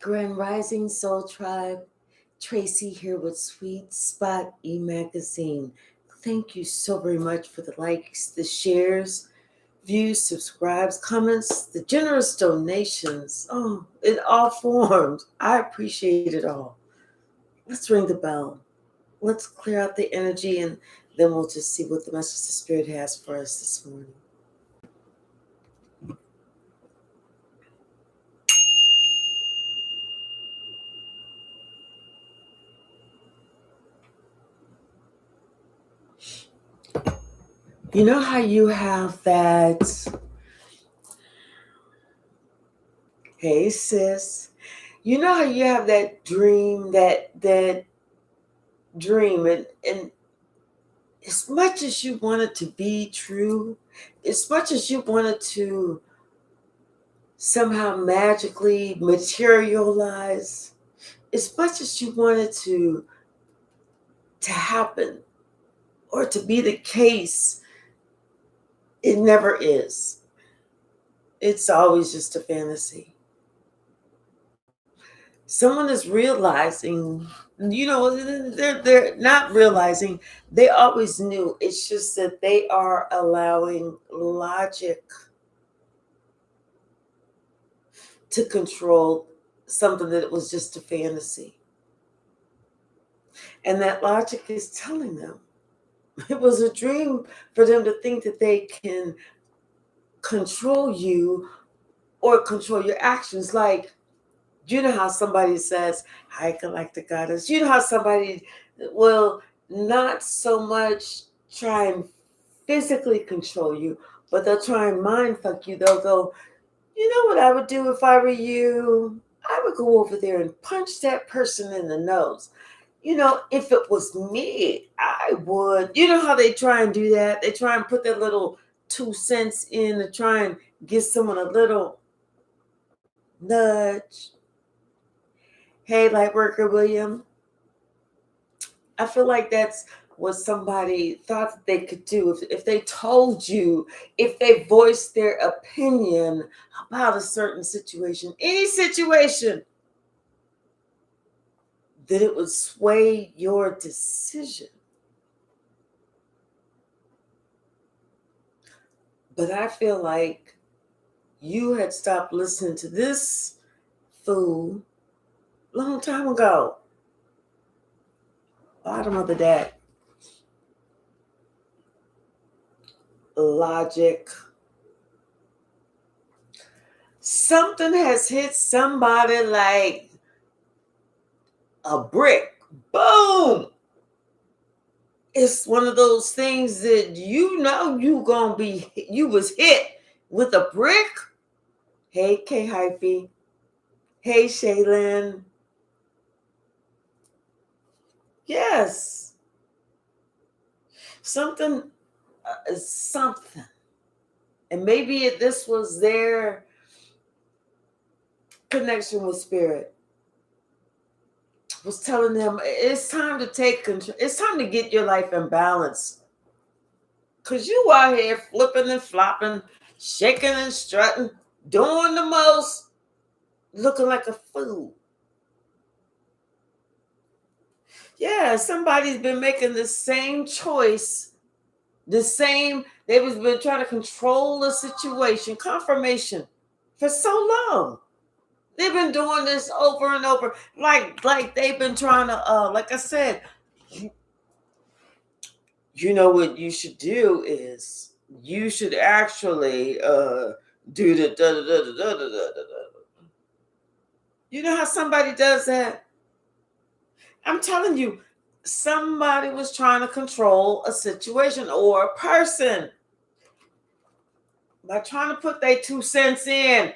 Grand Rising Soul Tribe, Tracy here with Sweet Spot e-magazine. Thank you so very much for the likes, the shares, views, subscribes, comments, the generous donations. Oh, in all forms. I appreciate it all. Let's ring the bell. Let's clear out the energy and then we'll just see what the message the Spirit has for us this morning. You know how you have that, hey sis, you know how you have that dream, that dream, and as much as you want it to be true, as much as you want it to somehow magically materialize, as much as you want it to happen or to be the case, it never is. It's always just a fantasy. Someone is realizing, they're not realizing, they always knew. It's just that they are allowing logic to control something that was just a fantasy. And that logic is telling them it was a dream for them to think that they can control you or control your actions. Like, you know how somebody says, "Hi, Galactic Goddess." You know how somebody will not so much try and physically control you, but they'll try and mind fuck you. They'll go, "You know what I would do if I were you? I would go over there and punch that person in the nose. You know, if it was me, I would." You know how they try and do that? They try and put their little 2 cents in to try and give someone a little nudge. Hey, Lightworker William, I feel like that's what somebody thought that they could do. If they told you, if they voiced their opinion about a certain situation, any situation, that it would sway your decision. But I feel like you had stopped listening to this fool long time ago. Bottom of the deck. Logic. Something has hit somebody like a brick. Boom! It's one of those things that you was hit with a brick. Hey, K Hypsee. Hey, Shaylin. Yes. Something. And maybe this was their connection with Spirit. Was telling them it's time to take control. It's time to get your life in balance. Because you out here flipping and flopping, shaking and strutting, doing the most, looking like a fool. Yeah, somebody's been making the same choice, they've been trying to control the situation, confirmation, for so long. They've been doing this over and over. Like they've been trying to, like I said, you know what you should do is you should actually do the da da da da da da da. You know how somebody does that? I'm telling you, somebody was trying to control a situation or a person by trying to put their 2 cents in.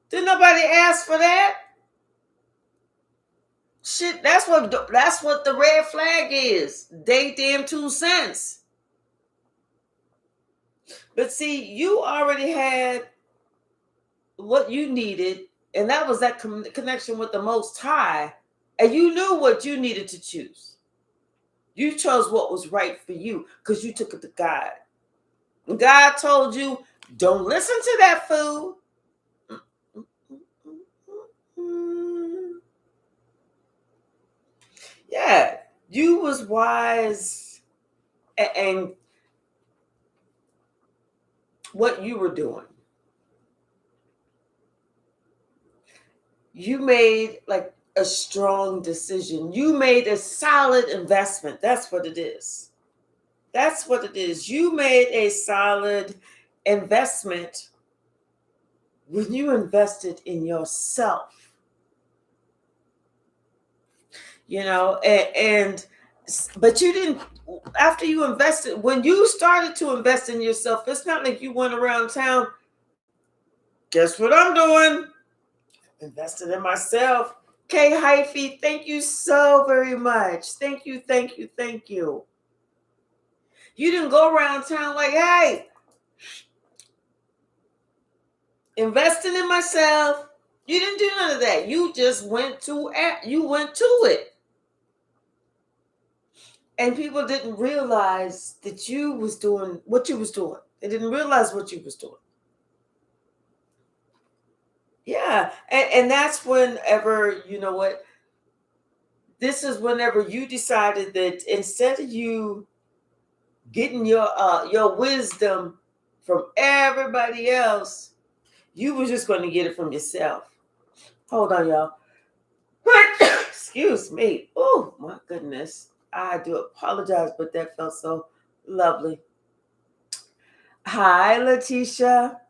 Did nobody ask for that? Shit, that's what the red flag is. They damn 2 cents. But see, you already had what you needed, and that was that connection with the Most High, and you knew what you needed to choose. You chose what was right for you because you took it to God. God told you, don't listen to that fool. was wise and what you were doing. You made like a strong decision. You made a solid investment. That's what it is. That's what it is. You made a solid investment when you invested in yourself. You know, but you didn't, after you invested, when you started to invest in yourself, it's not like you went around town, guess what I'm doing? Invested in myself. Okay, Hypsee, thank you so very much. Thank you, thank you, thank you. You didn't go around town like, hey, investing in myself. You didn't do none of that. You just went to it. And people didn't realize that you was doing what you was doing. They didn't realize what you was doing. Yeah. And that's whenever, you know what, this is whenever you decided that instead of you getting your wisdom from everybody else, you was just going to get it from yourself. Hold on, y'all. Excuse me. Oh, my goodness. I do apologize, but that felt so lovely. Hi, Letitia.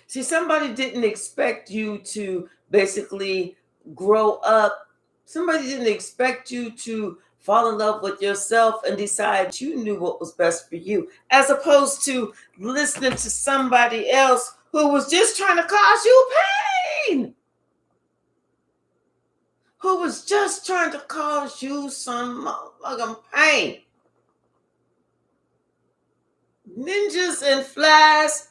See, somebody didn't expect you to basically grow up. Somebody didn't expect you to fall in love with yourself and decide you knew what was best for you, as opposed to listening to somebody else who was just trying to cause you pain. Who was just trying to cause you some motherfucking pain. Ninjas and flies.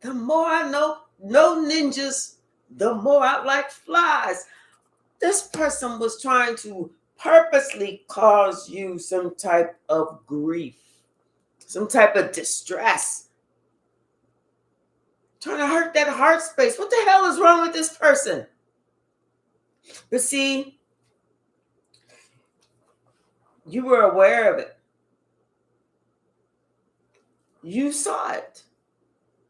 The more I know ninjas, the more I like flies. This person was trying to purposely cause you some type of grief, some type of distress, trying to hurt that heart space. What the hell is wrong with this person? But see, you were aware of it. You saw it.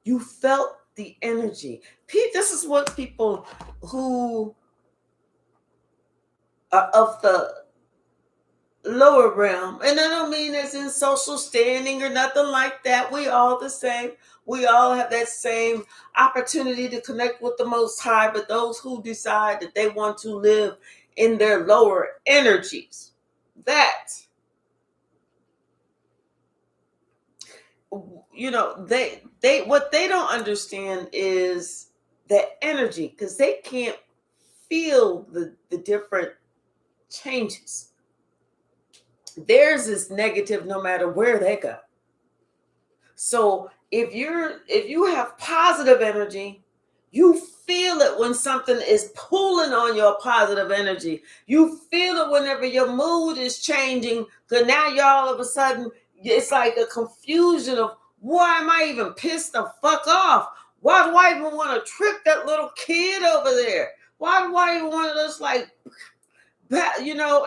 You felt the energy. This is what people who are of the lower realm, and I don't mean as in social standing or nothing like that. We all the same. We all have that same opportunity to connect with the Most High, but those who decide that they want to live in their lower energies, that, you know, they what they don't understand is that energy, because they can't feel the different changes. Theirs is negative no matter where they go. So if you have positive energy, you feel it when something is pulling on your positive energy. You feel it whenever your mood is changing, because now you're all of a sudden, it's like a confusion of, why am I even pissed the fuck off? Why do I even want to trick that little kid over there? Why do I even want to just like, you know,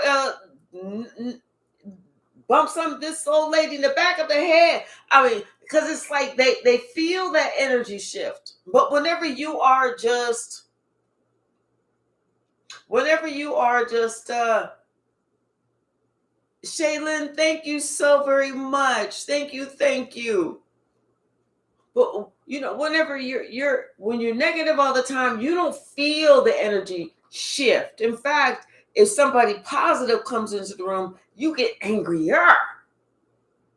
bump this old lady in the back of the head? I mean, because it's like they feel that energy shift. But whenever you are just Shaylin, thank you so very much. Thank you. But you know, whenever when you're negative all the time, you don't feel the energy shift. In fact, if somebody positive comes into the room, you get angrier.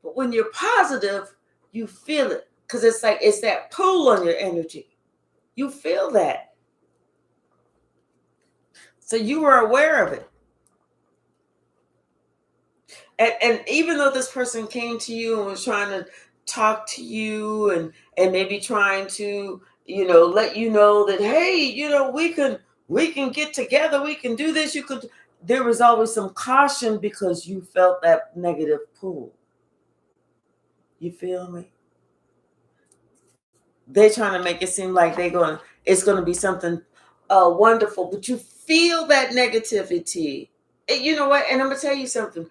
But when you're positive, you feel it, because it's like it's that pull on your energy. You feel that. So you were aware of it. And even though this person came to you and was trying to talk to you and maybe trying to, you know, let you know that, hey, you know, we can get together, we can do this, there was always some caution because you felt that negative pull. You feel me? They're trying to make it seem like it's going to be something wonderful, but you feel that negativity. And you know what? And I'm going to tell you something.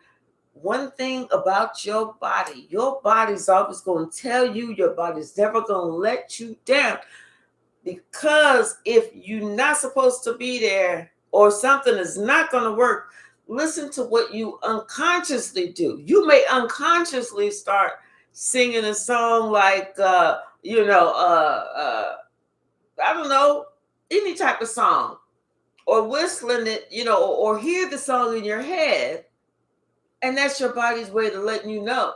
One thing about your body's always going to tell you, your body's never going to let you down. Because if you're not supposed to be there or something is not going to work, listen to what you unconsciously do. You may unconsciously start singing a song like, I don't know, any type of song, or whistling it, or hear the song in your head. And that's your body's way to letting you know.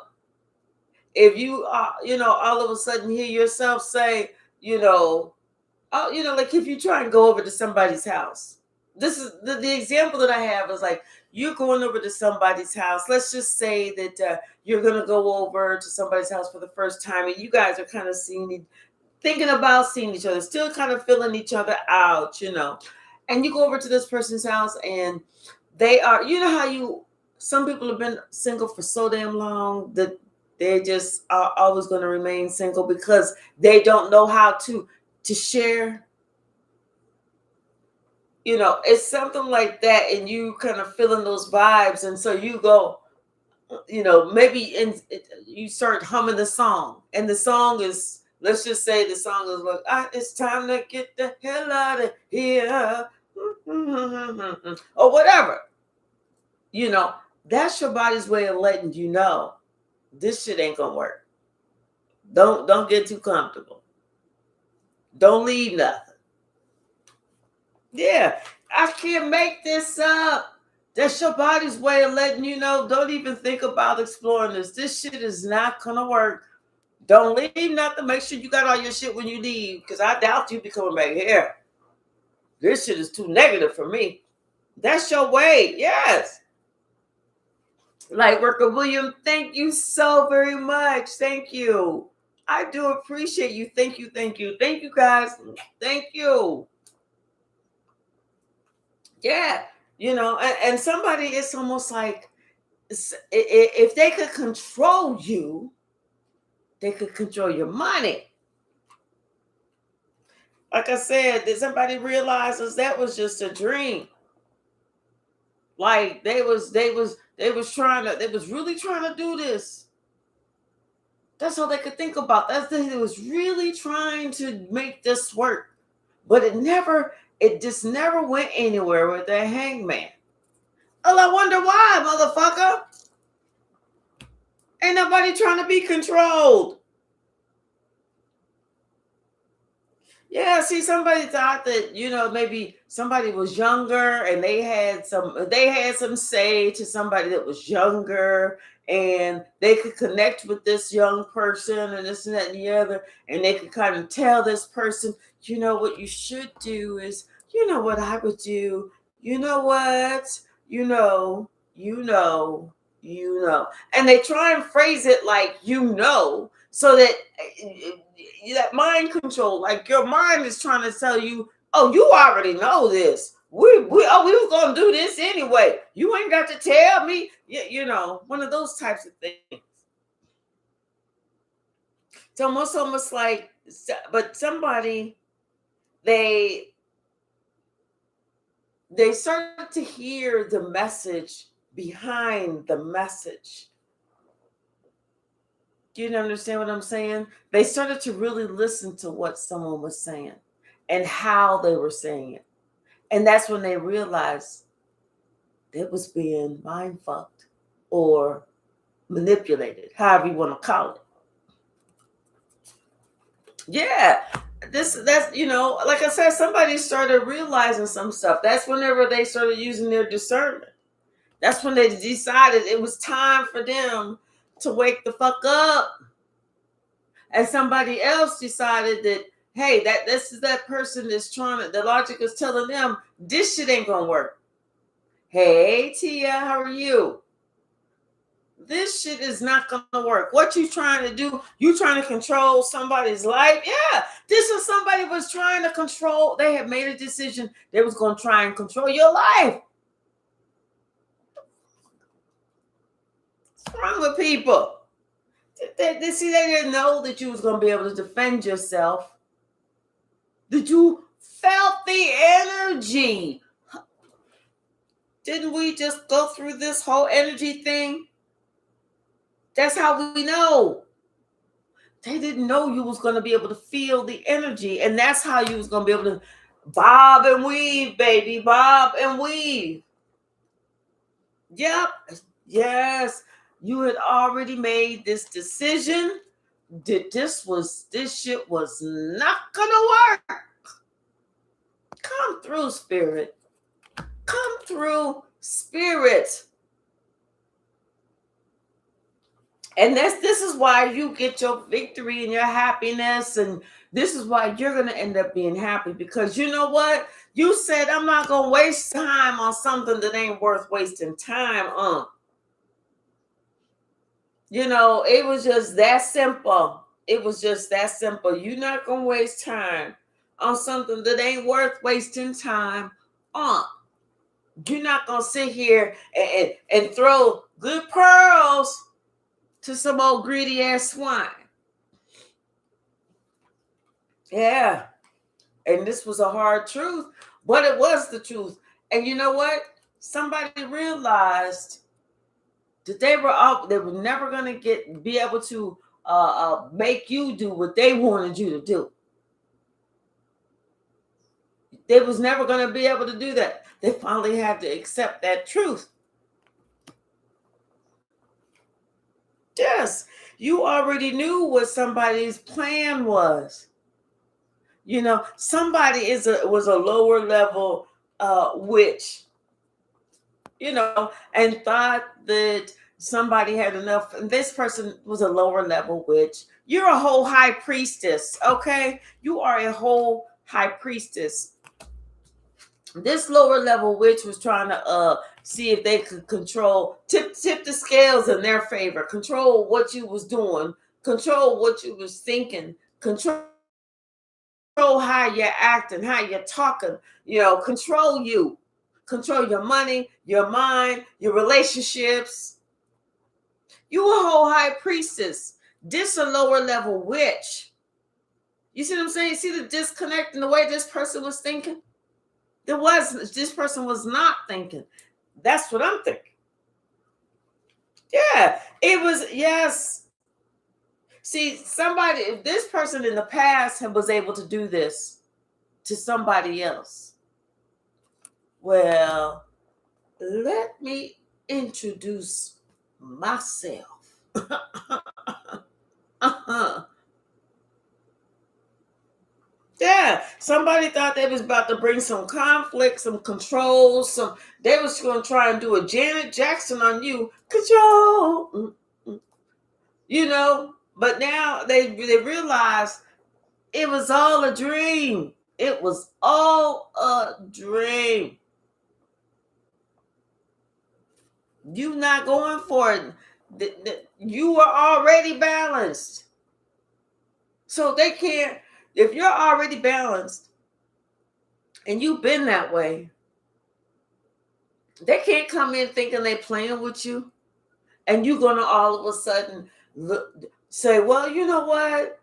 If you, all of a sudden hear yourself say, like if you try and go over to somebody's house. This is the example that I have is like you're going over to somebody's house. Let's just say that you're going to go over to somebody's house for the first time, and you guys are kind of thinking about seeing each other, still kind of feeling each other out, And you go over to this person's house, and they are, how some people have been single for so damn long that they just are always going to remain single because they don't know how to share. It's something like that, and you kind of feeling those vibes, and so you go, maybe you start humming the song, and the song is, let's just say the song is like, it's time to get the hell out of here, or whatever. That's your body's way of letting you know this shit ain't gonna work. Don't get too comfortable. Don't leave nothing. Yeah, I can't make this up. That's your body's way of letting you know. Don't even think about exploring this. This shit is not gonna work. Don't leave nothing. Make sure you got all your shit when you leave, because I doubt you be coming back here. This shit is too negative for me. That's your way. Yes. Lightworker William, thank you so very much. Thank you. I do appreciate you. Thank you. Thank you. Thank you, guys. Thank you. Yeah. And somebody, it's almost like if they could control you, they could control your money. Like I said, did somebody realizes that was just a dream? Like they was really trying to do this. That's all they could think about. They was really trying to make this work. But it just never went anywhere with the hangman. Oh, I wonder why, motherfucker. Ain't nobody trying to be controlled. Yeah, see, somebody thought that, maybe somebody was younger and they had some say to somebody that was younger, and they could connect with this young person and this and that and the other, and they could kind of tell this person, what you should do is, what I would do, what, and they try and phrase it like, so that that mind control, like your mind is trying to tell you, oh, you already know this. We was gonna do this anyway. You ain't got to tell me. One of those types of things. It's almost like, but somebody, they started to hear the message behind the message. Do you understand what I'm saying? They started to really listen to what someone was saying and how they were saying it. And that's when they realized it was being mind fucked or manipulated, however you want to call it. Yeah. That's like I said, somebody started realizing some stuff. That's whenever they started using their discernment. That's when they decided it was time for them to wake the fuck up. And somebody else decided that, hey, this is that person that's the logic is telling them this shit ain't gonna work. Hey, Tia, how are you? This shit is not gonna work. What you trying to do? You trying to control somebody's life? Yeah, this is somebody was trying to control. They had made a decision. They was gonna try and control your life. What's wrong with people? They didn't know that you was going to be able to defend yourself. That you felt the energy. Didn't we just go through this whole energy thing? That's how we know. They didn't know you was going to be able to feel the energy, and that's how you was going to be able to bob and weave, baby, bob and weave. Yep. Yes. You had already made this decision that this shit was not gonna work. Come through, spirit. Come through, spirit. And this is why you get your victory and your happiness, and this is why you're gonna end up being happy, because you know what? You said, I'm not gonna waste time on something that ain't worth wasting time on. You know, it was just that simple. It was just that simple. You're not gonna waste time on something that ain't worth wasting time on. You're not gonna sit here and throw good pearls to some old greedy ass swine. Yeah. And this was a hard truth, but it was the truth. And you know what? Somebody realized that they were never gonna be able to make you do what they wanted you to do. They was never going to be able to do that. They finally had to accept that truth. Yes, you already knew what somebody's plan was. You know, somebody was a lower level witch, you know, and thought that somebody had enough. And this person was a lower level witch. You're a whole high priestess, okay? You are a whole high priestess. This lower level witch was trying to see if they could tip the scales in their favor, control what you was doing, control what you was thinking, control how you're acting, how you're talking, you know, control your money, your mind, your relationships. You a whole high priestess. This a lower level witch. You see what I'm saying? See the disconnect in the way this person was thinking? This person was not thinking. That's what I'm thinking. Yeah, it was, yes. See, if this person in the past was able to do this to somebody else, well, let me introduce myself. Yeah, somebody thought they was about to bring some conflict, some control, they was going to try and do a Janet Jackson on you. Control. You know, but now they realize it was all a dream. It was all a dream. You not going for it. You were already balanced. So they can't, if you're already balanced and you've been that way, they can't come in thinking they playing with you, and you're gonna all of a sudden say, well, you know what?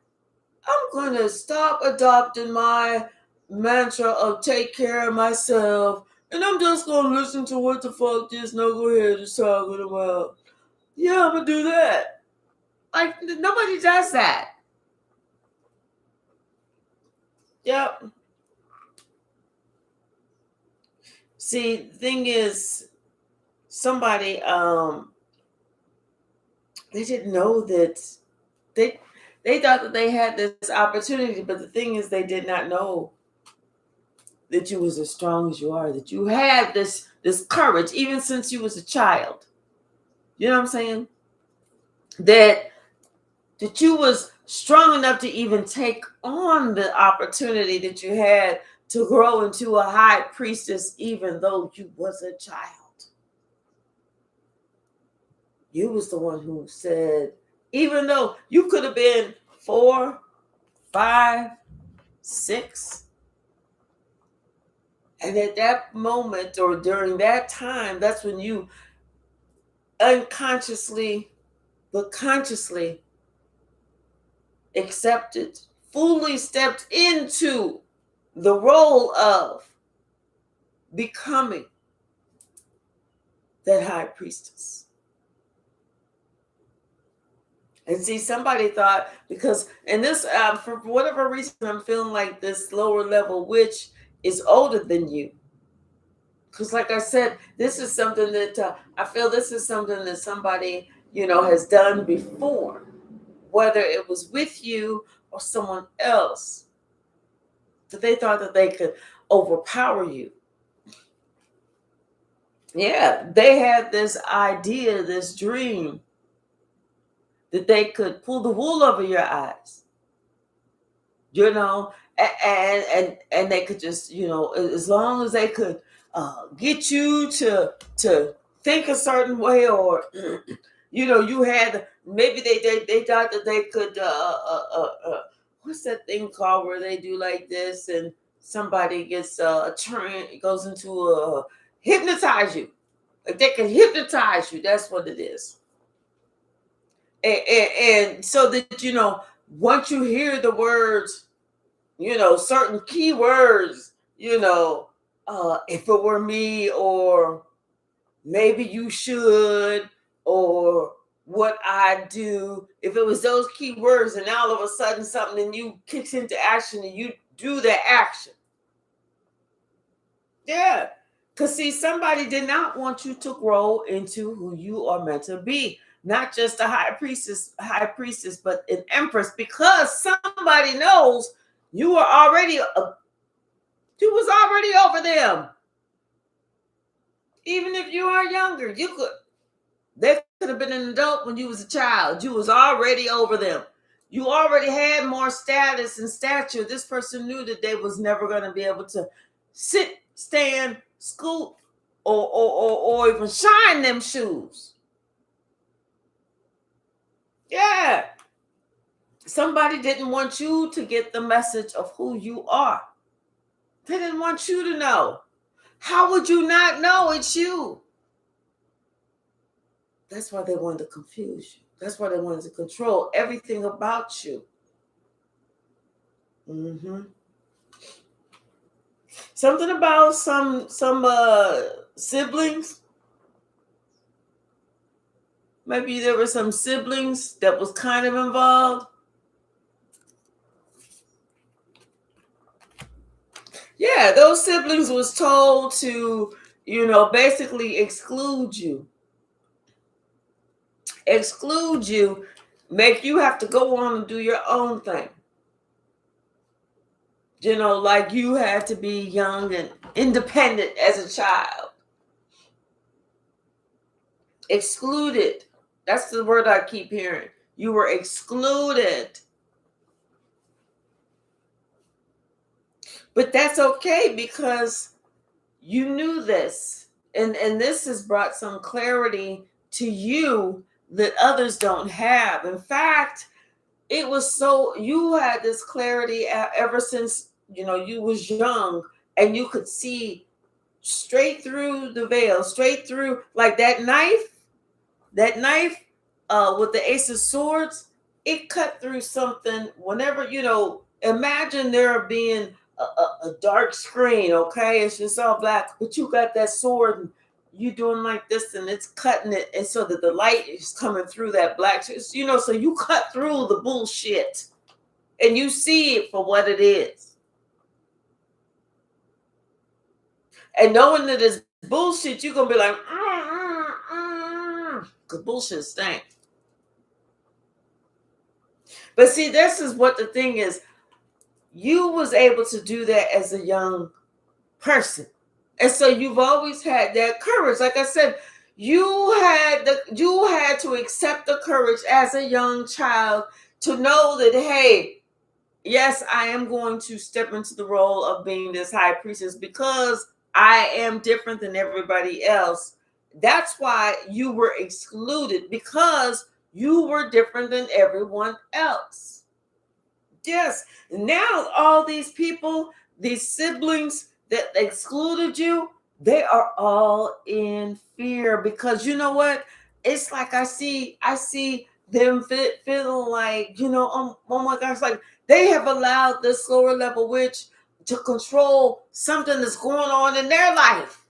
I'm gonna stop adopting my mantra of take care of myself, and I'm just gonna listen to what the fuck this knucklehead is talking about. Yeah, I'm gonna do that. Like, nobody does that. Yep. See, the thing is, somebody they didn't know that they thought that they had this opportunity, but the thing is, they did not know that you was as strong as you are, that you had this courage even since you was a child. You know what I'm saying? That you was strong enough to even take on the opportunity that you had to grow into a high priestess, even though you was a child. You was the one who said, even though you could have been 4, 5, 6, and at that moment or during that time, that's when you unconsciously but consciously accepted, fully stepped into the role of becoming that high priestess. And see, somebody thought, because, and this, for whatever reason, I'm feeling like this lower level witch is older than you. Because, like I said, this is something that I feel this is something that somebody, has done before, whether it was with you or someone else, that they thought that they could overpower you. Yeah, they had this idea, this dream, that they could pull the wool over your eyes, and they could just, as long as they could get you to think a certain way, or you had, maybe they thought that they could what's that thing called where they do like this and somebody gets goes into a hypnotize you. Like they can hypnotize you. That's what it is. And so that, once you hear the words, certain keywords, if it were me, or maybe you should, or what I do, if it was those keywords, and all of a sudden something in you kicks into action and you do that action. Yeah. Because see, somebody did not want you to grow into who you are meant to be. Not just a high priestess, but an empress, because somebody knows you were already you was already over them. Even if you are younger, they could have been an adult when you was a child. You was already over them. You already had more status and stature. This person knew that they was never going to be able to sit, stand, scoot, or even shine them shoes. Yeah. Somebody didn't want you to get the message of who you are. They didn't want you to know. How would you not know it's you? That's why they wanted to confuse you. That's why they wanted to control everything about you. Mm-hmm. Something about some siblings. Maybe there were some siblings that was kind of involved. Yeah, those siblings was told to, basically exclude you. Exclude you, make you have to go on and do your own thing. Like you had to be young and independent as a child. Excluded. That's the word I keep hearing. You were excluded. But that's okay, because you knew this. And this has brought some clarity to you that others don't have. In fact, it was so, you had this clarity ever since, you was young, and you could see straight through the veil, straight through, like that knife with the Ace of Swords, it cut through something. Whenever, imagine there being a dark screen, okay? It's just all black, but you got that sword and you doing like this, and it's cutting it, and so that the light is coming through that black, so you cut through the bullshit and you see it for what it is. And knowing that it's bullshit, you're gonna be like, because bullshit stinks. But see, this is what the thing is. You was able to do that as a young person. And so you've always had that courage. Like I said, you had to accept the courage as a young child to know that, hey, yes, I am going to step into the role of being this high priestess because I am different than everybody else. That's why you were excluded, because you were different than everyone else. Yes. Now all these people, these siblings that excluded you, they are all in fear, because you know what? It's like I see them feeling like, oh my gosh, like they have allowed this lower level witch to control something that's going on in their life.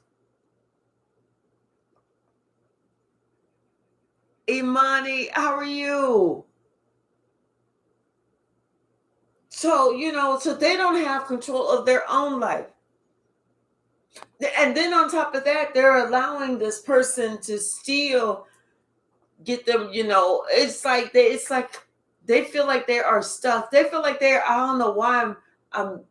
Imani, how are you? So, so they don't have control of their own life. And then on top of that, they're allowing this person to still get them, it's like they feel like they are stuck. They feel like they're, I don't know why I'm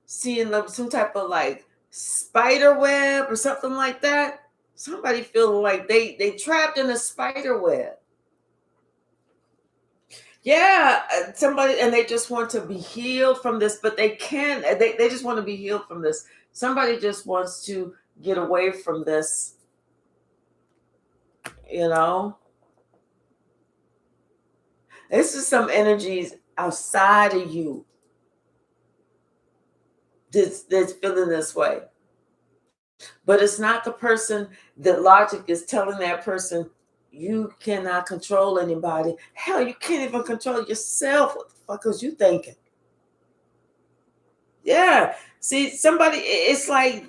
seeing some type of like spider web or something like that. Somebody feeling like they trapped in a spider web. Yeah, somebody, and they just want to be healed from this, but they can't. They just want to be healed from this. Somebody just wants to get away from this, you know. This is some energies outside of you that's feeling this way. But it's not the person that logic is telling that person, you cannot control anybody. Hell, you can't even control yourself. What the fuck was you thinking? Yeah. See, somebody, it's like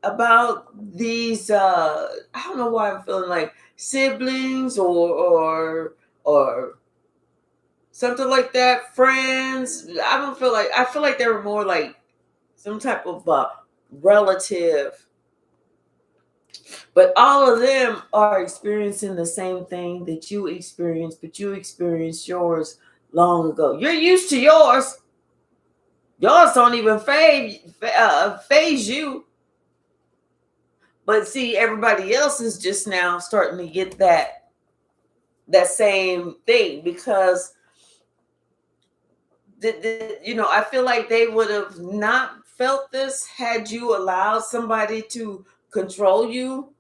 about these I don't know why I'm feeling like siblings or something like that, friends. I feel like they were more like some type of relative. But all of them are experiencing the same thing that you experienced, but you experienced yours long ago. You're used to yours. Yours don't even phase you. But see, everybody else is just now starting to get that same thing because I feel like they would have not felt this had you allowed somebody to control you,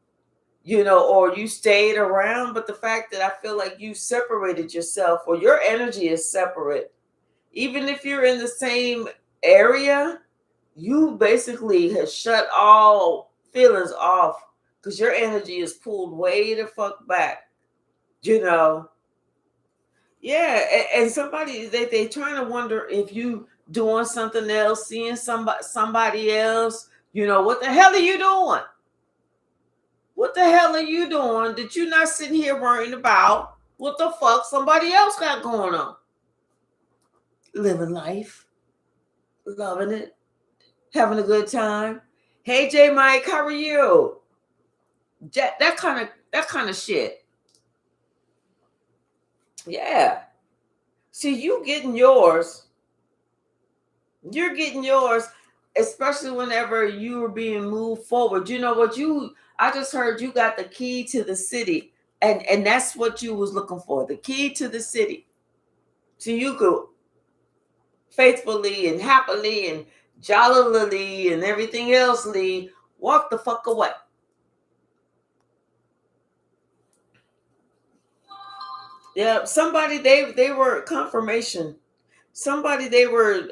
or you stayed around. But the fact that I feel like you separated yourself, or your energy is separate, even if you're in the same area, you basically have shut all feelings off because your energy is pulled way the fuck back, you know. Yeah, and somebody they trying to wonder if you doing something else, seeing somebody else. What the hell are you doing? What the hell are you doing that you not sitting here worrying about what the fuck somebody else got going on? Living life, loving it, having a good time. Hey J Mike, how are you? That kind of shit. Yeah. See, you getting yours. You're getting yours, especially whenever you were being moved forward. You know what I just heard you got the key to the city. And that's what you was looking for, the key to the city. So you could faithfully and happily and jollily and everything else walk the fuck away. Yeah, somebody they were confirmation. Somebody they were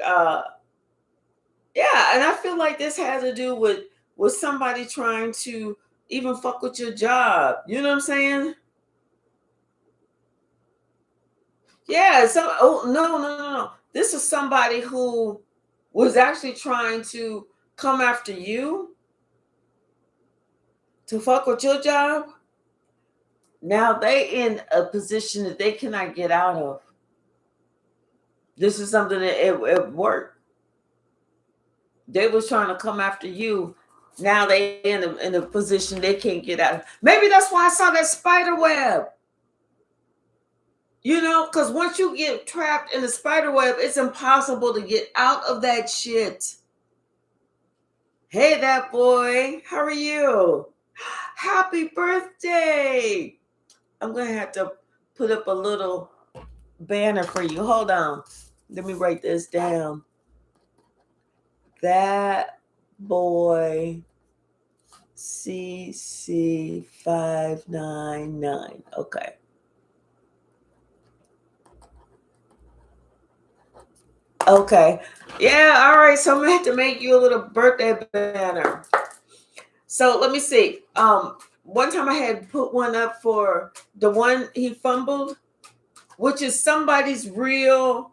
yeah, and I feel like this has to do with somebody trying to even fuck with your job. You know what I'm saying? Yeah, no. This is somebody who was actually trying to come after you to fuck with your job. Now they in a position that they cannot get out of. This is something that it worked. They was trying to come after you. Now they in a position they can't get out. Maybe that's why I saw that spider web. Because once you get trapped in the spider web, it's impossible to get out of that shit. Hey, that boy, how are you? Happy birthday! I'm gonna have to put up a little banner for you. Hold on. Let me write this down. That boy CC599. Okay. Okay. Yeah, all right. So I'm gonna have to make you a little birthday banner. So let me see. One time I had put one up for the one he fumbled, which is somebody's real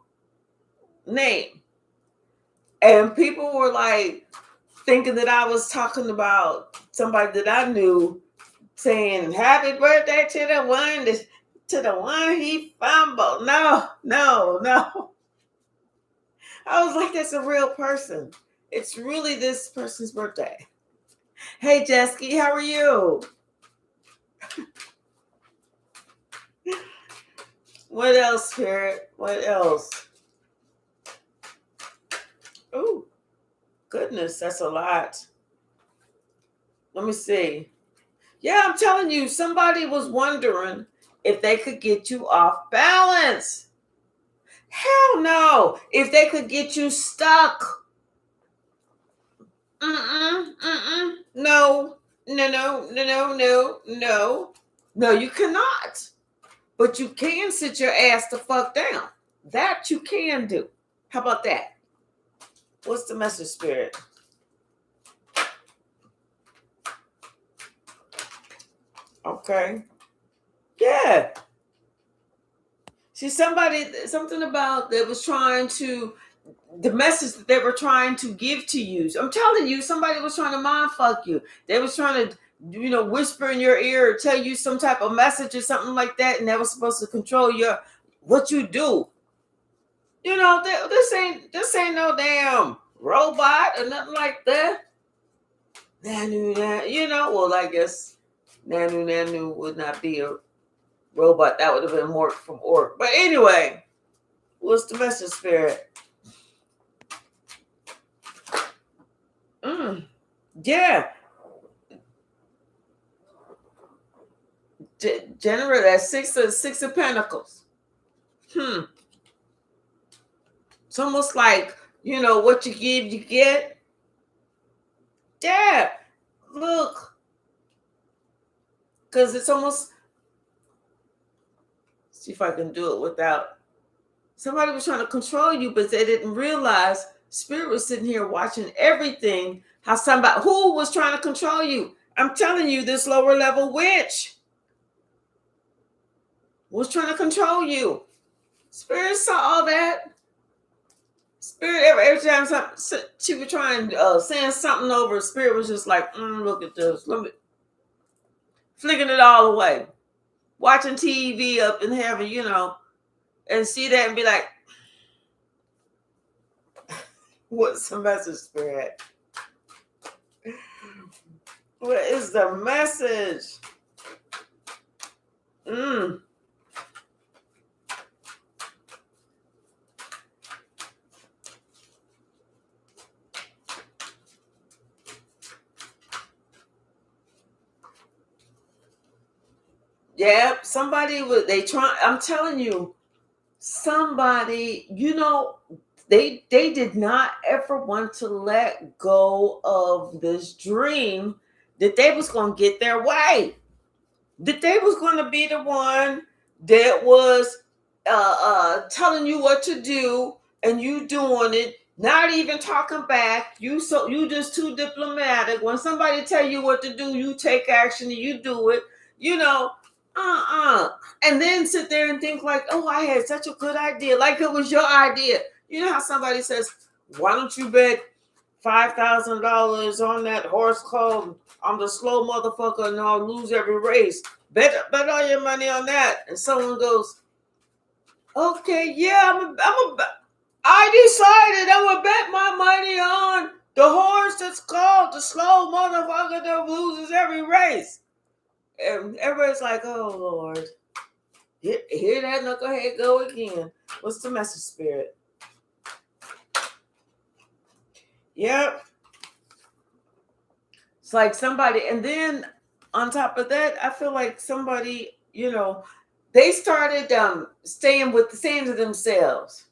name. And people were like thinking that I was talking about somebody that I knew, saying happy birthday to the one. To the one he fumbled. No, no, no. I was like, that's a real person. It's really this person's birthday. Hey, Jesky, how are you? What else, Spirit? What else? Oh, goodness, that's a lot. Let me see. Yeah, I'm telling you, somebody was wondering if they could get you off balance. Hell no. If they could get you stuck. No. No, no, no, no, no, no. No, you cannot. But you can sit your ass the fuck down. That you can do. How about that? What's the message, Spirit? Okay. Yeah. See, something about that was trying to, the message that they were trying to give to you. I'm telling you, somebody was trying to mind fuck you. They was trying to, whisper in your ear or tell you some type of message or something like that, and that was supposed to control what you do. This ain't no damn robot or nothing like that. Well, I guess Nanu would not be a robot. That would have been Mork from Ork. But anyway, what's the message, Spirit? Yeah. Generate that six of pentacles. It's almost like, what you give, you get. Yeah. Look. Because it's almost, see if I can do it without, somebody was trying to control you, but they didn't realize Spirit was sitting here watching everything. Who was trying to control you? I'm telling you, this lower level witch was trying to control you. Spirit saw all that. Spirit, every time she was trying saying something over, Spirit was just like, look at this. Let me flicking it all away. Watching TV up in heaven, and see that and be like, what's the message, Spirit? What is the message? Yeah, I'm telling you, somebody, they did not ever want to let go of this dream that they was going to get their way, that they was going to be the one that was telling you what to do and you doing it, not even talking back. You just too diplomatic. When somebody tell you what to do, you take action and you do it. And then sit there and think like, oh, I had such a good idea, like it was your idea. You know how somebody says, why don't you bet $5,000 on that horse called I'm the slow motherfucker and I'll lose every race. Bet all your money on that. And someone goes, okay, yeah, I decided I'm gonna bet my money on the horse that's called the slow motherfucker that loses every race. And everybody's like, oh, Lord. Hear that knucklehead go again. What's the message, Spirit? Yep. It's like somebody, and then on top of that, I feel like somebody, they started saying to themselves,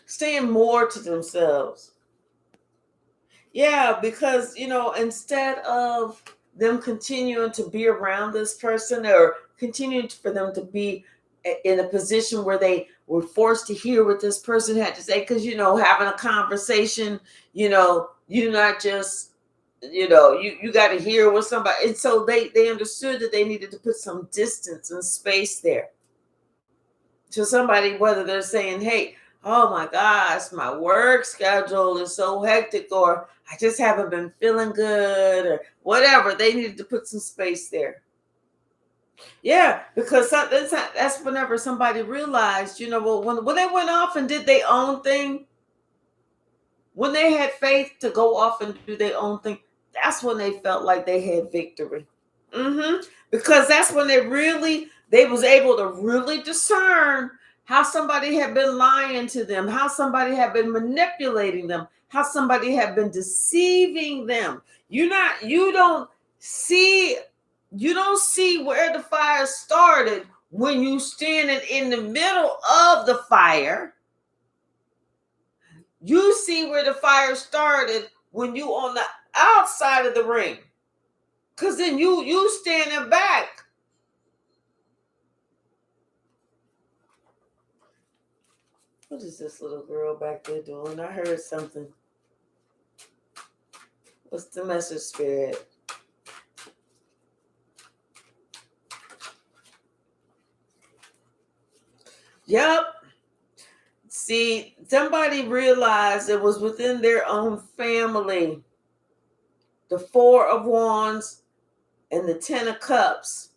saying more to themselves. Yeah, because, instead of them continuing to be around this person or continuing for them to be in a position where they were forced to hear what this person had to say, because, having a conversation, you're not just, you got to hear what somebody, and so they understood that they needed to put some distance and space there to somebody, whether they're saying, hey, oh my gosh, my work schedule is so hectic, or I just haven't been feeling good, or whatever. They needed to put some space there. Yeah, because that's whenever somebody realized, well, when they went off and did their own thing, when they had faith to go off and do their own thing, that's when they felt like they had victory. Because that's when they was able to really discern how somebody had been lying to them, how somebody had been manipulating them, how somebody had been deceiving them. You don't see where the fire started when you standing in the middle of the fire. You see where the fire started when you on the outside of the ring. Cause then you standing back. What is this little girl back there doing? I heard something. What's the message, Spirit? Yep. See, somebody realized it was within their own family. The Four of Wands and the Ten of Cups.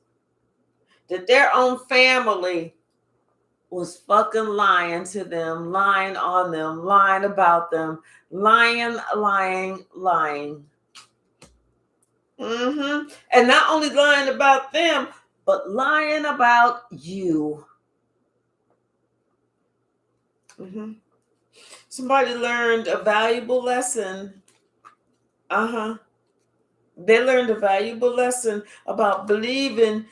That their own family was fucking lying to them, lying on them, lying about them, lying. And not only lying about them, but lying about you. Somebody learned a valuable lesson. They learned a valuable lesson about believing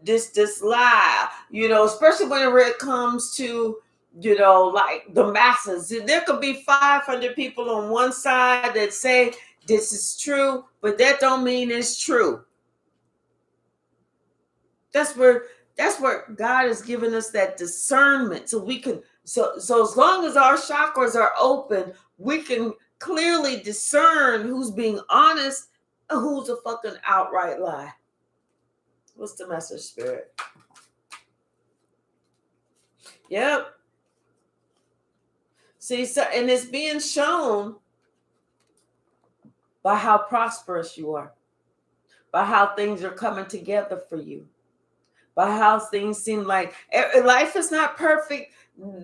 this lie, especially whenever it comes to, like the masses. There could be 500 people on one side that say this is true, but that don't mean it's true. That's where God has given us that discernment, so we can so as long as our chakras are open, we can clearly discern who's being honest and who's a fucking outright lie. What's the message, Spirit? Yep. See, so, and it's being shown by how prosperous you are, by how things are coming together for you, by how things seem like life is not perfect.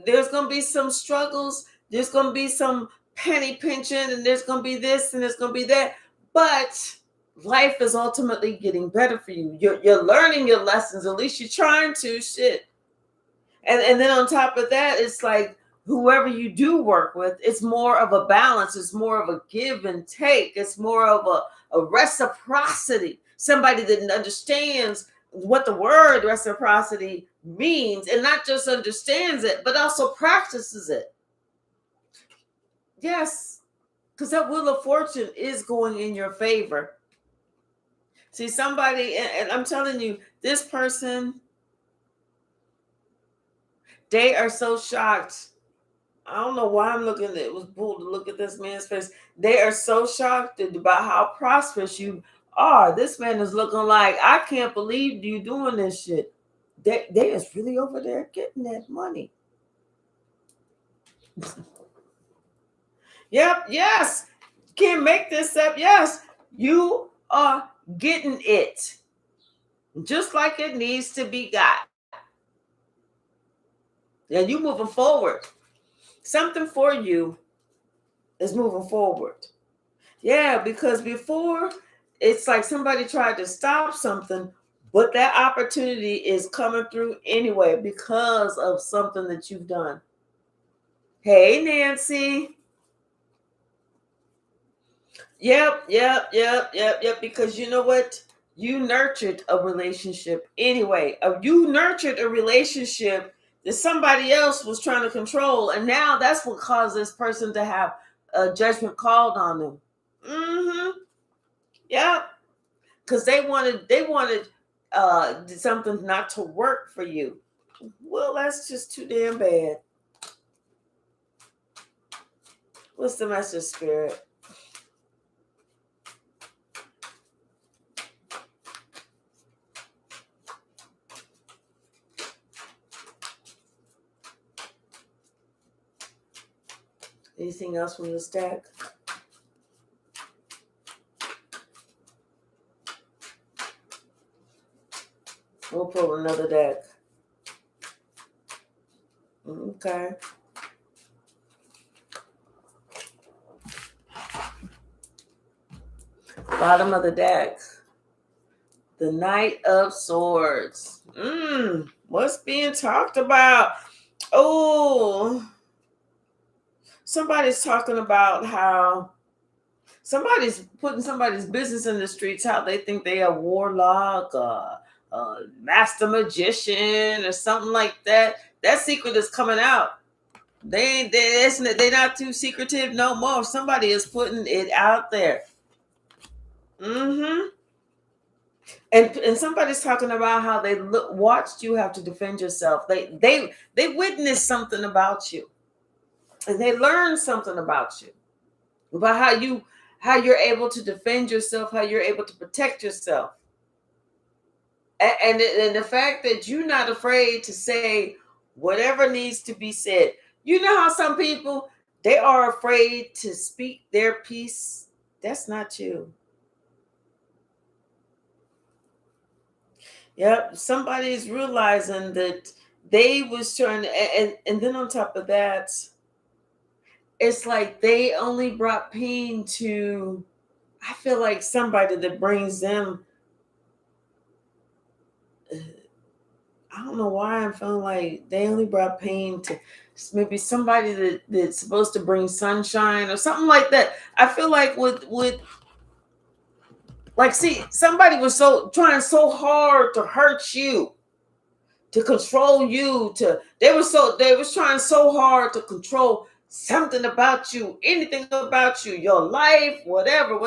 There's going to be some struggles. There's going to be some penny pinching, and there's going to be this and there's going to be that. But life is ultimately getting better for you. You're learning your lessons. At least you're trying to. Shit. And then on top of that, it's like whoever you do work with, it's more of a balance. It's more of a give and take. It's more of a reciprocity. Somebody that understands what the word reciprocity means, and not just understands it, but also practices it. Yes, because that wheel of fortune is going in your favor. See, somebody, and I'm telling you, this person, they are so shocked. I don't know why I'm looking at it. Was cool to look at this man's face. They are so shocked about how prosperous you are. This man is looking like, I can't believe you doing this shit. They is really over there getting that money. Yep, yes. Can't make this up. Yes, you are getting it. Just like it needs to be got. And you moving forward. Something for you is moving forward. Yeah, because before it's like somebody tried to stop something, but that opportunity is coming through anyway because of something that you've done. Hey, Nancy. Yep. Because you know what? You nurtured a relationship anyway. You nurtured a relationship that somebody else was trying to control, and now that's what caused this person to have a judgment called on them. Yep. Because they wanted something not to work for you. Well, that's just too damn bad. What's the message, Spirit? Anything else from the stack? We'll pull another deck. Okay. Bottom of the deck. The Knight of Swords. What's being talked about? Oh, somebody's talking about how somebody's putting somebody's business in the streets, how they think they are warlock, master magician, or something like that. That secret is coming out. They're not too secretive no more. Somebody is putting it out there. And somebody's talking about how they watched you have to defend yourself. They witnessed something about you, and they learned something about you, about how you're able to defend yourself, how you're able to protect yourself, and the fact that you're not afraid to say whatever needs to be said. You know how some people, they are afraid to speak their piece. That's not you. Yep, somebody's realizing that they was trying to, and then on top of that, it's like they only brought pain to, I feel like somebody that brings them, I don't know why I'm feeling like they only brought pain to maybe somebody that's supposed to bring sunshine or something like that. I feel like with like, see, somebody was trying so hard to hurt you, to control you, they was trying so hard to control something about you, anything about you, your life, whatever,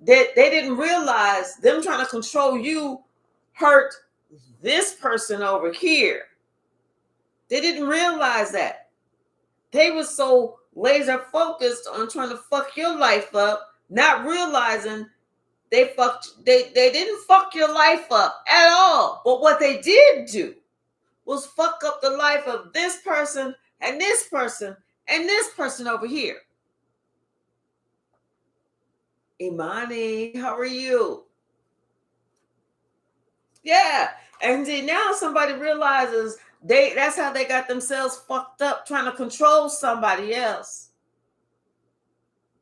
that they didn't realize them trying to control you hurt this person over here. They didn't realize that. They were so laser focused on trying to fuck your life up, not realizing they didn't fuck your life up at all. But what they did do was fuck up the life of this person and this person and this person over here. Imani, how are you? Yeah. And then now somebody realizes that's how they got themselves fucked up, trying to control somebody else.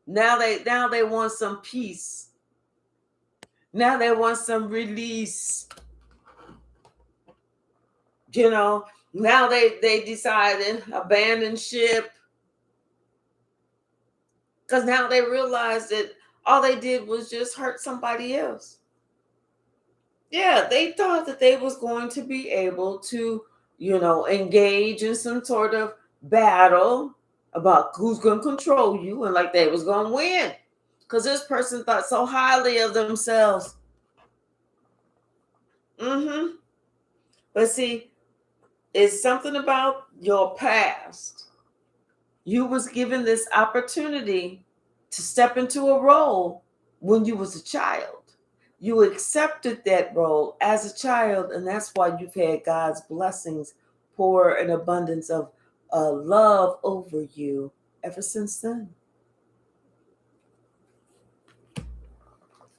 Now they want some peace. Now they want some release. You know, now they decided abandon ship. Because now they realize that all they did was just hurt somebody else. Yeah, they thought that they was going to be able to, engage in some sort of battle about who's going to control you, and like they was going to win. Because this person thought so highly of themselves. But see, it's something about your past. You was given this opportunity to step into a role when you was a child. You accepted that role as a child, and that's why you've had God's blessings pour an abundance of love over you ever since then.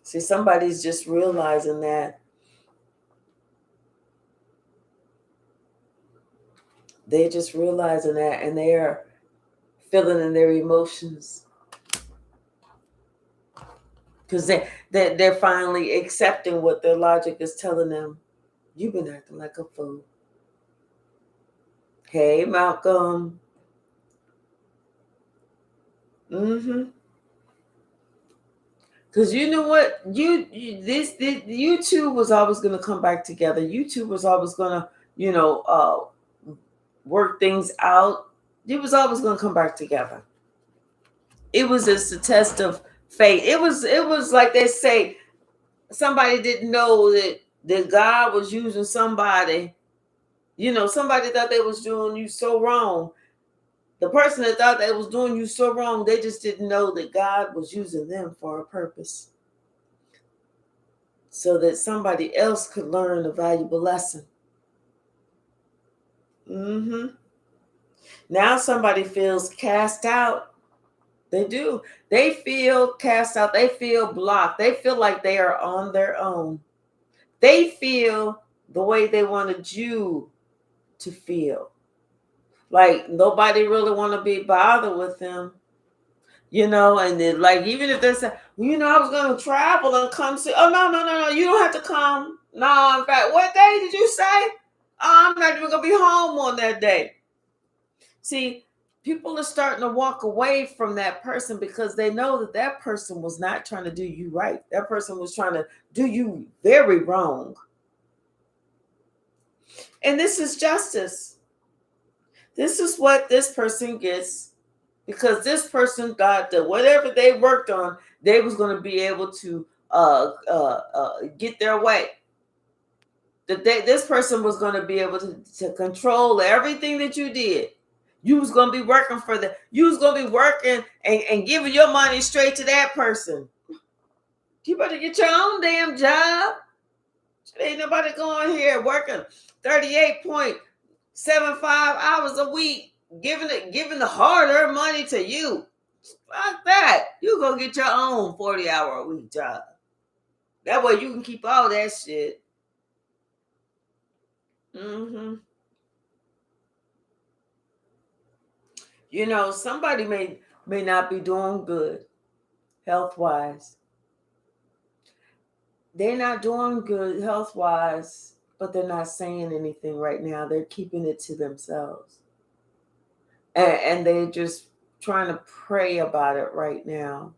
See, somebody's just realizing that. They're just realizing that, and they are feeling in their emotions. Because they're finally accepting what their logic is telling them. You've been acting like a fool. Hey, Malcolm. Because you know what? You two was always going to come back together. You two was always going to, work things out. It was always going to come back together. It was just a test of fate. It was like they say, somebody didn't know that God was using somebody. Somebody thought they was doing you so wrong. The person that thought they was doing you so wrong, they just didn't know that God was using them for a purpose, so that somebody else could learn a valuable lesson. Now somebody feels cast out. They do. They feel cast out. They feel blocked. They feel like they are on their own. They feel the way they wanted you to feel. Like nobody really want to be bothered with them, and then like even if they say, well, I was going to travel and come see. Oh no, you don't have to come. No, in fact, what day did you say? Oh, I'm not even going to be home on that day. See, people are starting to walk away from that person because they know that that person was not trying to do you right. That person was trying to do you very wrong. And this is justice. This is what this person gets because this person got that whatever they worked on, they was going to be able to get their way. This person was going to be able to control everything that you did. You was going to be working for them. You was going to be working and giving your money straight to that person. You better get your own damn job. Ain't nobody going here working 38.75 hours a week, giving the hard-earned money to you. Fuck that. You go get your own 40-hour-a-week job. That way you can keep all that shit. Somebody may not be doing good health-wise. They're not doing good health-wise, but they're not saying anything right now. They're keeping it to themselves. And they're just trying to pray about it right now.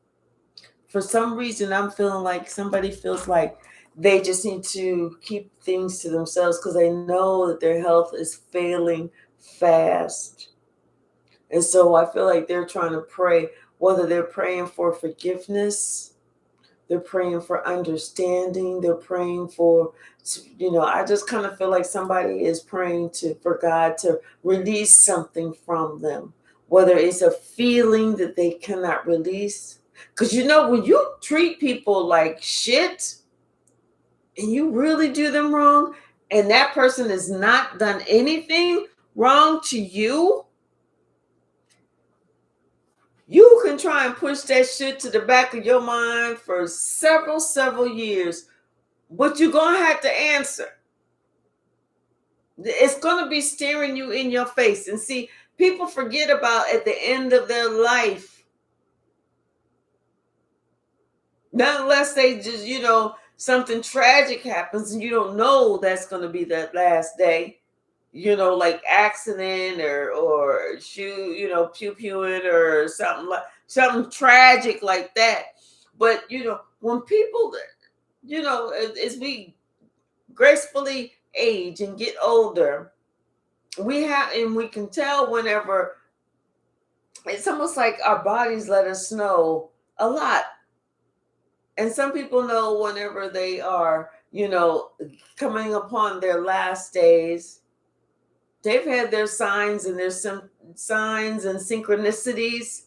For some reason, I'm feeling like somebody feels like they just need to keep things to themselves because they know that their health is failing fast. And so I feel like they're trying to pray, whether they're praying for forgiveness, they're praying for understanding, they're praying for, I just kind of feel like somebody is praying for God to release something from them, whether it's a feeling that they cannot release. Because when you treat people like shit and you really do them wrong, and that person has not done anything wrong to you, you can try and push that shit to the back of your mind for several years, but you're going to have to answer. It's going to be staring you in your face. And see, people forget about at the end of their life, not unless they just, something tragic happens and you don't know that's going to be that last day, like accident or shoot, pew-pewing or something tragic like that. But, when people, as we gracefully age and get older, we can tell whenever it's almost like our bodies let us know a lot. And some people know whenever they are, coming upon their last days. They've had their signs, and there's some signs and synchronicities.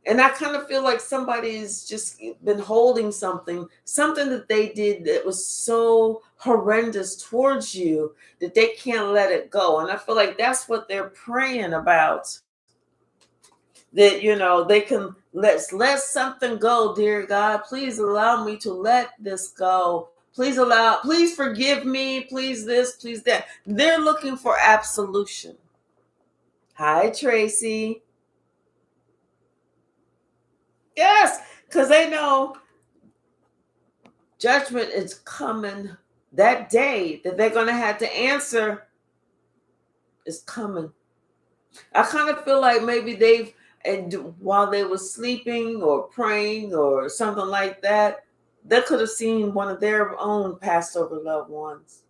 And I kind of feel like somebody's just been holding something that they did that was so horrendous towards you that they can't let it go. And I feel like that's what they're praying about. That, they can let something go, dear God. Please allow me to let this go. Please forgive me. Please this, please that. They're looking for absolution. Hi, Tracy. Yes, because they know judgment is coming. That day that they're going to have to answer is coming. I kind of feel like maybe while they were sleeping or praying or something like that, they could have seen one of their own passed over loved ones.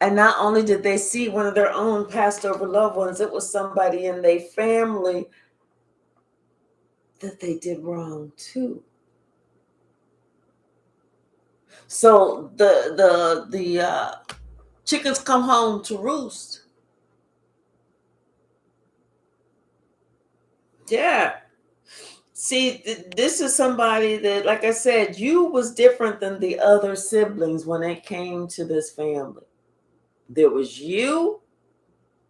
And not only did they see one of their own passed over loved ones, it was somebody in their family that they did wrong too. So the chickens come home to roost. Yeah. See, this is somebody that, like I said, you was different than the other siblings when it came to this family. There was you,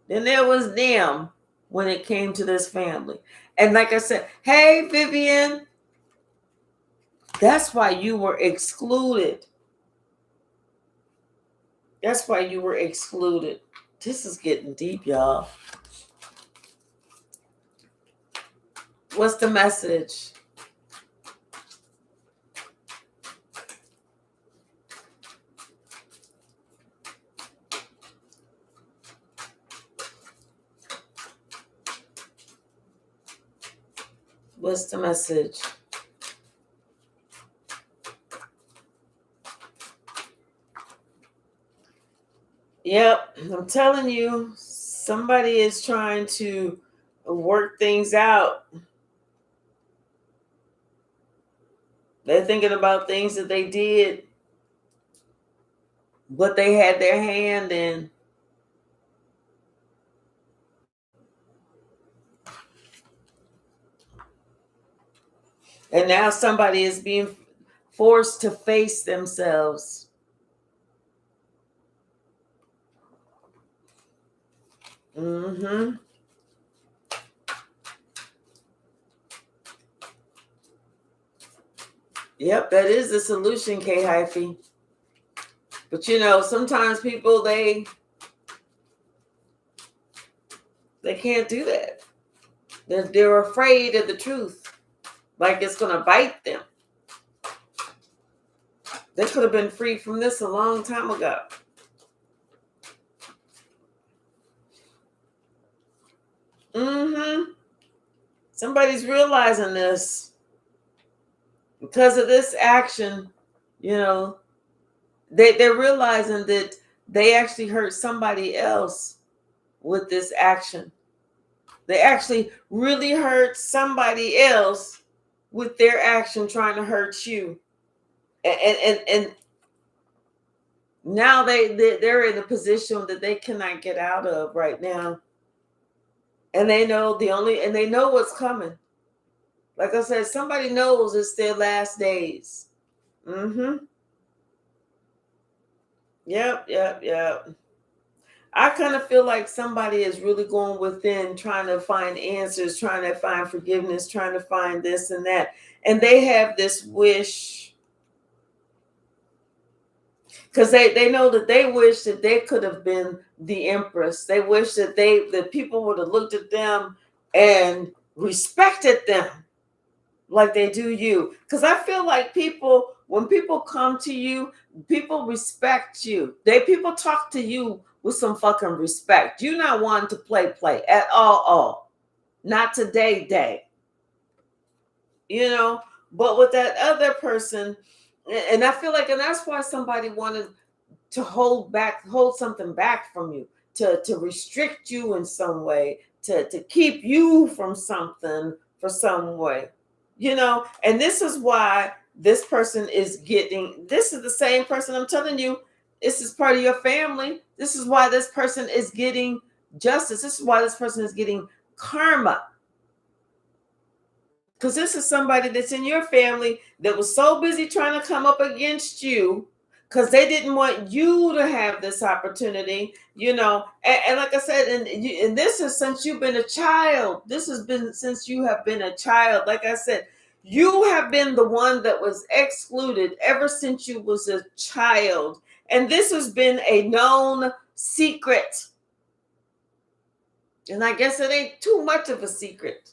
then there was them when it came to this family. And like I said, hey, Vivian, That's why you were excluded. That's why you were excluded. This is getting deep, y'all. What's the message? What's the message? Yep, I'm telling you, somebody is trying to work things out. They're thinking about things that they did, what they had their hand in. And now somebody is being forced to face themselves. Mm-hmm. Yep, that is the solution, K Hyphy. But you know, sometimes people they can't do that. They're afraid of the truth, like it's gonna bite them. They could have been free from this a long time ago. Mm-hmm. Somebody's realizing this because of this action. You know, they're realizing that they actually hurt somebody else with this action. They actually really hurt somebody else with their action trying to hurt you. And now they're in a position that they cannot get out of right now. And they know they know what's coming. Like I said, somebody knows it's their last days. Mm-hmm. Yep. I kind of feel like somebody is really going within, trying to find answers, trying to find forgiveness, trying to find this and that. And they have this wish, because they know that they wish that they could have been the empress. They wish that that people would have looked at them and respected them like they do you. Because I feel like when people come to you, people respect you. People talk to you with some fucking respect. You're not one to play at all. Not today. You know, but with that other person, and I feel like, and that's why somebody wanted to hold something back from you, to restrict you in some way, to keep you from something for some way. You know, and this is why this person is this is the same person, I'm telling you, this is part of your family. This is why this person is getting justice. This is why this person is getting karma. Because this is somebody that's in your family that was so busy trying to come up against you because they didn't want you to have this opportunity, you know. And like I said, and this is since you've been a child. This has been since you have been a child. Like I said, you have been the one that was excluded ever since you was a child. And this has been a known secret. And I guess it ain't too much of a secret.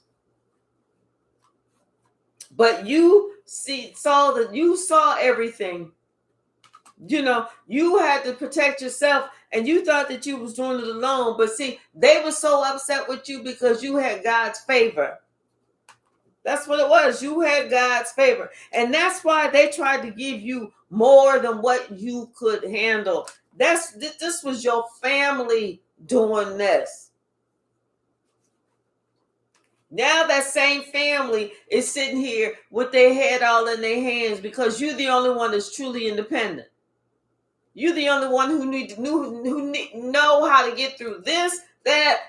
But you saw everything. You know, you had to protect yourself, and you thought that you was doing it alone. But see, they were so upset with you because you had God's favor. That's what it was. You had God's favor. And that's why they tried to give you more than what you could handle. This was your family doing this. Now that same family is sitting here with their head all in their hands because you're the only one that's truly independent. You're the only one who know how to get through this, that,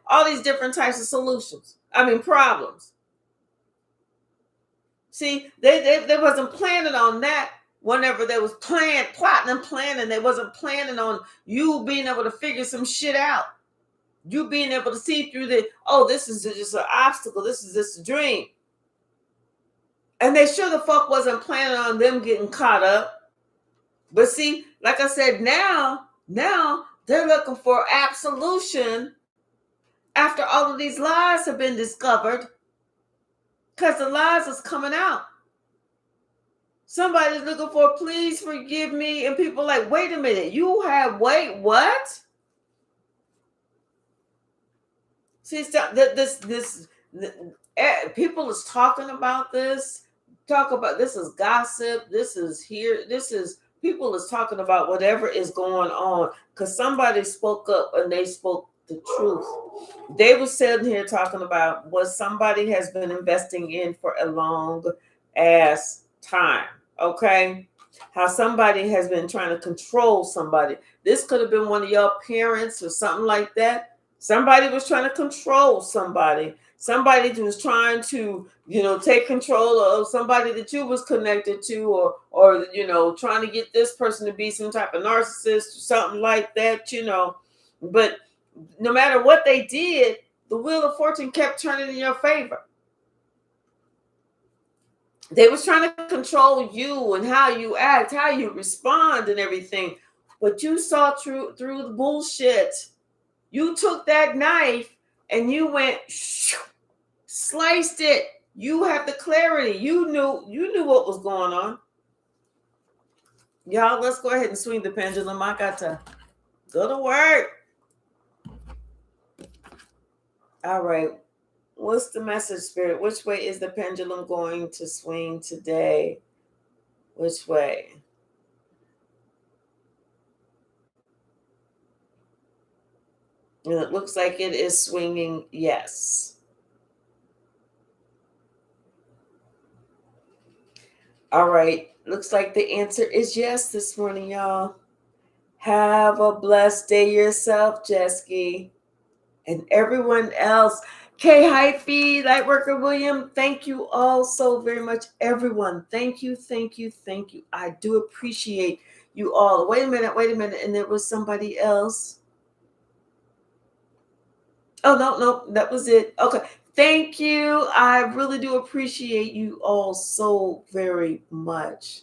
all these different types of solutions. Problems. See, they wasn't planning on that. Whenever they was plotting and planning, they wasn't planning on you being able to figure some shit out. You being able to see through this is just an obstacle. This is just a dream. And they sure the fuck wasn't planning on them getting caught up. But see, like I said, now they're looking for absolution after all of these lies have been discovered, because the lies is coming out. Somebody's looking for, please forgive me, and people like, wait a minute, you have, wait, what? See, people is talking about this. Talk about this is gossip. This is here. This is people is talking about whatever is going on because somebody spoke up and they spoke the truth. They were sitting here talking about what somebody has been investing in for a long ass time. Okay, how somebody has been trying to control somebody. This could have been one of your parents or something like that. Somebody was trying to control somebody. Somebody was trying to, take control of somebody that you was connected to, or trying to get this person to be some type of narcissist or something like that, But no matter what they did, the wheel of fortune kept turning in your favor. They was trying to control you and how you act, how you respond and everything. But you saw through the bullshit. You took that knife and you went, sliced it. You have the clarity. You knew what was going on. Y'all, let's go ahead and swing the pendulum. I got to go to work. All right. What's the message, Spirit? Which way is the pendulum going to swing today? Which way? And it looks like it is swinging yes. All right. Looks like the answer is yes this morning, y'all. Have a blessed day yourself, Jesky. And everyone else. K Hypsee, Lightworker William, thank you all so very much. Everyone, thank you. I do appreciate you all. Wait a minute. And there was somebody else. Oh, no, that was it. Okay. Thank you. I really do appreciate you all so very much.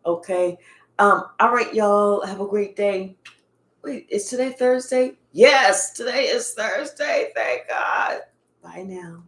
Okay. All right, y'all. Have a great day. Wait, is today Thursday? Yes, today is Thursday. Thank God. Bye now.